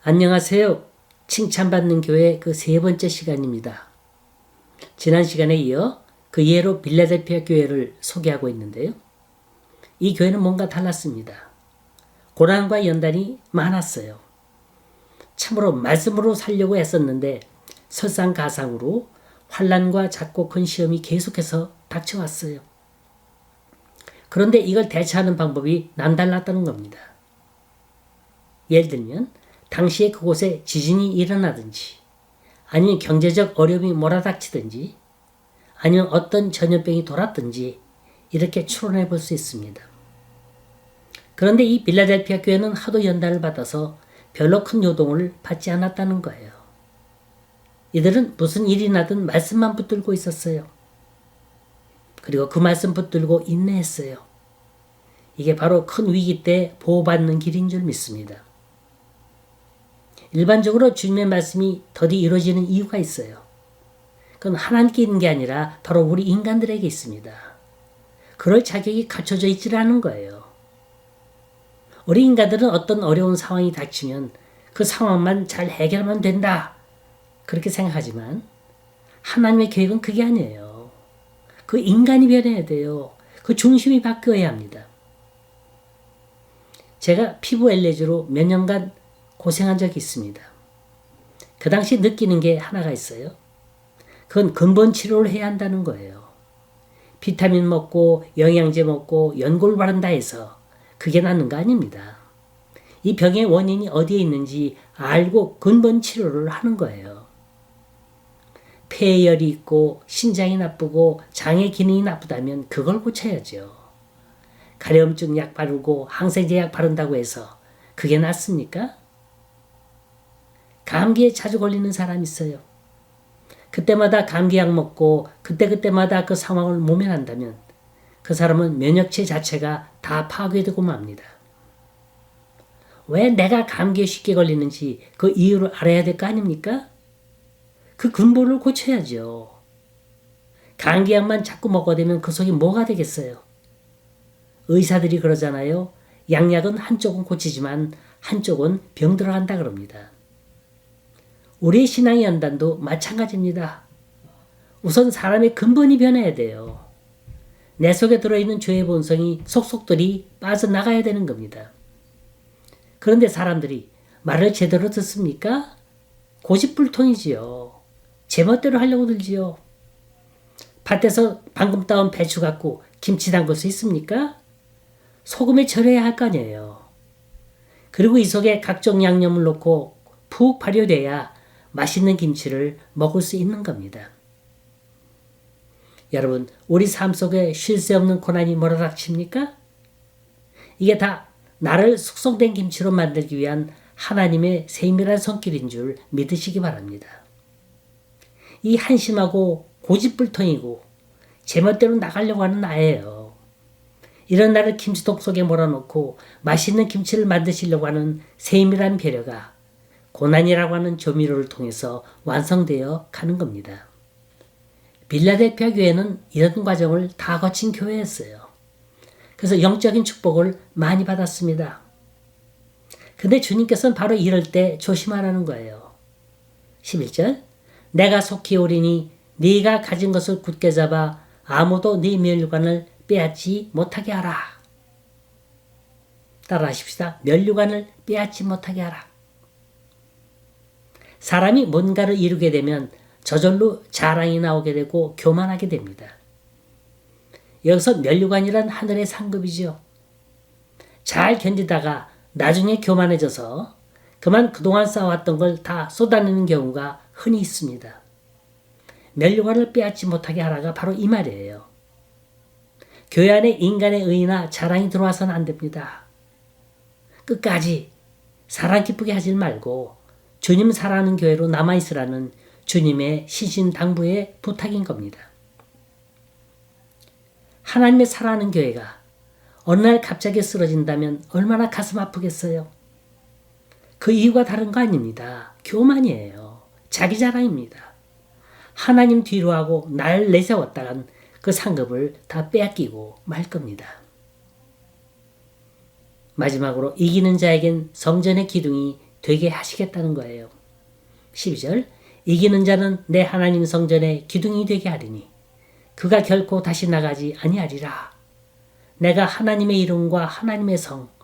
안녕하세요. 칭찬받는 교회 그 세 번째 시간입니다. 지난 시간에 이어 그 예로 빌라델피아 교회를 소개하고 있는데요. 이 교회는 뭔가 달랐습니다. 고난과 연단이 많았어요. 참으로 말씀으로 살려고 애썼는데 설상가상으로 환난과 작고 큰 시험이 계속해서 닥쳐왔어요. 그런데 이걸 대처하는 방법이 남달랐다는 겁니다. 예를 들면 당시에 그곳에 지진이 일어나든지 아니면 경제적 어려움이 몰아닥치든지 아니면 어떤 전염병이 돌았든지 이렇게 추론해 볼 수 있습니다. 그런데 이 빌라델피아 교회는 하도 연단을 받아서 별로 큰 요동을 받지 않았다는 거예요. 이들은 무슨 일이 나든 말씀만 붙들고 있었어요. 그리고 그 말씀 붙들고 인내했어요. 이게 바로 큰 위기 때 보호받는 길인 줄 믿습니다. 일반적으로 주님의 말씀이 더디 이루어지는 이유가 있어요. 그건 하나님께 있는 게 아니라 바로 우리 인간들에게 있습니다. 그럴 자격이 갖춰져 있지 않은 거예요. 우리 인간들은 어떤 어려운 상황이 닥치면 그 상황만 잘 해결하면 된다. 그렇게 생각하지만 하나님의 계획은 그게 아니에요. 그 인간이 변해야 돼요. 그 중심이 바뀌어야 합니다. 제가 피부 알레르기로 몇 년간 고생한 적이 있습니다. 그 당시 느끼는 게 하나가 있어요. 그건 근본 치료를 해야 한다는 거예요. 비타민 먹고 영양제 먹고 연골 바른다 해서 그게 낫는 거 아닙니다. 이 병의 원인이 어디에 있는지 알고 근본 치료를 하는 거예요. 폐열이 있고 신장이 나쁘고 장의 기능이 나쁘다면 그걸 고쳐야죠. 가려움증 약 바르고 항생제 약 바른다고 해서 그게 낫습니까? 감기에 자주 걸리는 사람이 있어요. 그때마다 감기약 먹고 그때마다 그 상황을 모면한다면 그 사람은 면역체 자체가 다 파괴되고 맙니다. 왜 내가 감기에 쉽게 걸리는지 그 이유를 알아야 될 거 아닙니까? 그 근본을 고쳐야죠. 감기약만 자꾸 먹어대면 그 속이 뭐가 되겠어요? 의사들이 그러잖아요. 양약은 한쪽은 고치지만 한쪽은 병 들어간다 그럽니다. 우리의 신앙의 연단도 마찬가지입니다. 우선 사람의 근본이 변해야 돼요. 내 속에 들어있는 죄의 본성이 속속들이 빠져나가야 되는 겁니다. 그런데 사람들이 말을 제대로 듣습니까? 고집불통이지요. 제멋대로 하려고 들지요. 밭에서 방금 따온 배추 갖고 김치 담글 수 있습니까? 소금에 절여야 할 거 아니에요. 그리고 이 속에 각종 양념을 넣고 푹 발효돼야 맛있는 김치를 먹을 수 있는 겁니다. 여러분, 우리 삶 속에 쉴 새 없는 고난이 몰아닥칩니까? 이게 다 나를 숙성된 김치로 만들기 위한 하나님의 세밀한 손길인 줄 믿으시기 바랍니다. 이 한심하고 고집불통이고 제멋대로 나가려고 하는 나예요. 이런 나를 김치통 속에 몰아넣고 맛있는 김치를 만드시려고 하는 세밀한 배려가 고난이라고 하는 조미료를 통해서 완성되어 가는 겁니다. 빌라델피아 교회는 이런 과정을 다 거친 교회였어요. 그래서 영적인 축복을 많이 받았습니다. 근데 주님께서는 바로 이럴 때 조심하라는 거예요. 11절 내가 속히 오리니 네가 가진 것을 굳게 잡아 아무도 네 면류관을 빼앗지 못하게 하라. 따라하십시다. 면류관을 빼앗지 못하게 하라. 사람이 뭔가를 이루게 되면 저절로 자랑이 나오게 되고 교만하게 됩니다. 여기서 면류관이란 하늘의 상급이죠. 잘 견디다가 나중에 교만해져서 그만 그동안 쌓아왔던 걸 다 쏟아내는 경우가 흔히 있습니다. 면류관을 빼앗지 못하게 하라가 바로 이 말이에요. 교회 안에 인간의 의의나 자랑이 들어와서는 안 됩니다. 끝까지 사랑 기쁘게 하지 말고 주님 사랑하는 교회로 남아있으라는 주님의 신신당부의 부탁인 겁니다. 하나님의 사랑하는 교회가 어느 날 갑자기 쓰러진다면 얼마나 가슴 아프겠어요. 그 이유가 다른 거 아닙니다. 교만이에요. 자기 자랑입니다. 하나님 뒤로 하고 날 내세웠다간 그 상급을 다 빼앗기고 말 겁니다. 마지막으로 이기는 자에겐 성전의 기둥이 되게 하시겠다는 거예요. 12절 이기는 자는 내 하나님 성전의 기둥이 되게 하리니 그가 결코 다시 나가지 아니하리라. 내가 하나님의 이름과 하나님의 성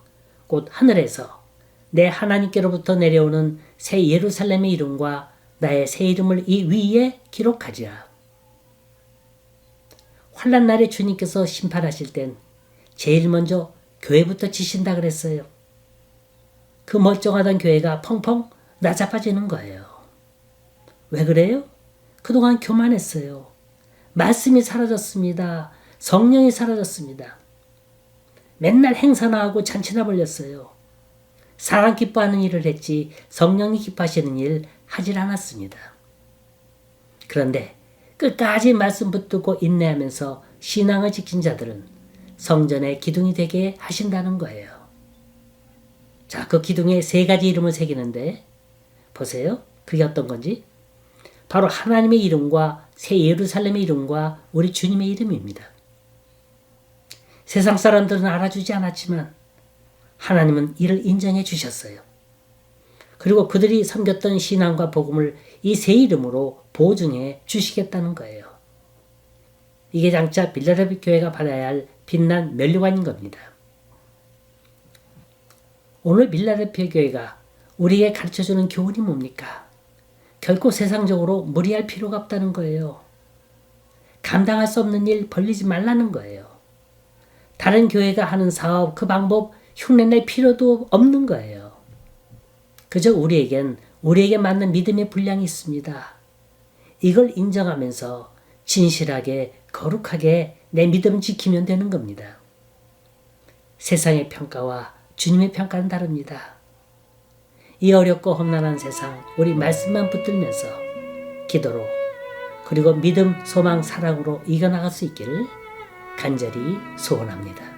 곧 하늘에서 내 하나님께로부터 내려오는 새 예루살렘의 이름과 나의 새 이름을 이 위에 기록하지라. 환난 날에 주님께서 심판하실 땐 제일 먼저 교회부터 치신다 그랬어요. 그 멀쩡하던 교회가 펑펑 나자빠지는 거예요. 왜 그래요? 그동안 교만했어요. 말씀이 사라졌습니다. 성령이 사라졌습니다. 맨날 행사나 하고 잔치나 벌렸어요. 사람 기뻐하는 일을 했지 성령이 기뻐하시는 일 하질 않았습니다. 그런데 끝까지 말씀 붙들고 인내하면서 신앙을 지킨 자들은 성전의 기둥이 되게 하신다는 거예요. 자, 그 기둥에 세 가지 이름을 새기는데 보세요. 그게 어떤 건지. 바로 하나님의 이름과 새 예루살렘의 이름과 우리 주님의 이름입니다. 세상 사람들은 알아주지 않았지만 하나님은 이를 인정해 주셨어요. 그리고 그들이 섬겼던 신앙과 복음을 이 새 이름으로 보증해 주시겠다는 거예요. 이게 장차 빌라델피아 교회가 받아야 할 빛난 면류관인 겁니다. 오늘 빌라델피아 교회가 우리에게 가르쳐주는 교훈이 뭡니까? 결코 세상적으로 무리할 필요가 없다는 거예요. 감당할 수 없는 일 벌리지 말라는 거예요. 다른 교회가 하는 사업, 그 방법 흉내낼 필요도 없는 거예요. 그저 우리에게 맞는 믿음의 분량이 있습니다. 이걸 인정하면서 진실하게 거룩하게 내 믿음 지키면 되는 겁니다. 세상의 평가와 주님의 평가는 다릅니다. 이 어렵고 험난한 세상 우리 말씀만 붙들면서 기도로 그리고 믿음, 소망, 사랑으로 이겨나갈 수 있기를 간절히 소원합니다.